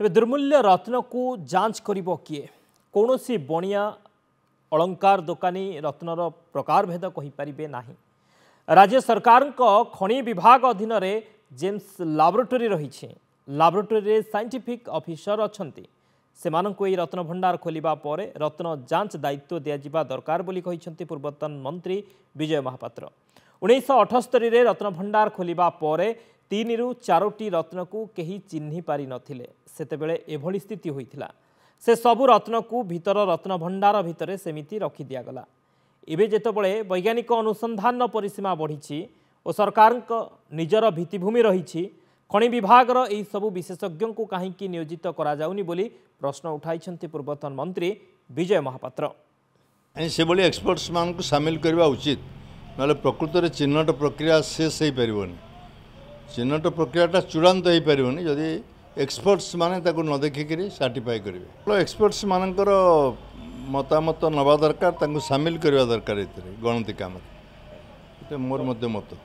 तेज दुर्मूल्य रत्न को जांच करिबो किए कौन सी बणिया अलंकार दोकानी रत्नर प्रकार भेद कहि परिबे नाही। राज्य सरकार खनि विभाग अधीन रे जेम्स लैबोरेटरी रही लैबोरेटरी साइंटिफिक ऑफिसर अछंती सेमानंकु एही रत्न भंडार खोलिबा परे रत्न जांच दायित्व दिया दरकार बोली कहिसंती पूर्वतन मंत्री विजय महापात्र। 1978 रे रत्न भंडार खोलिबा परे 3 रु 4टी रत्न को केही चिन्हि पारि नथिले सेतेबेले एभली स्थिति होइथिला। से सबु रत्न को भीतर रत्न भंडार भितरे सेमिति रखि दियागला। एबे जेतेबेले वैज्ञानिक अनुसंधान परिसीमा बढ़ी और सरकार निजर भित्तिभूमि रही खनि विभागर एही सबु विशेषज्ञों को कहीं नियोजित करा जाउनी बोली प्रश्न उठाइछंती पूर्वतन मंत्री विजय महापात्र। से भली एक्सपर्ट्स मान को शामिल करवा उचित ना प्रकृत में चिन्हट प्रक्रिया शेष हो पारन। चिन्हट प्रक्रियाटा चूड़ांत हो पारन जदि एक्सपर्ट्स माने ताको न देखिक सर्टिफाई करेंगे। एक्सपर्ट्स मानकर मतामत नवा दरकार, शामिल करवा दरकार गणति काम मोर मत।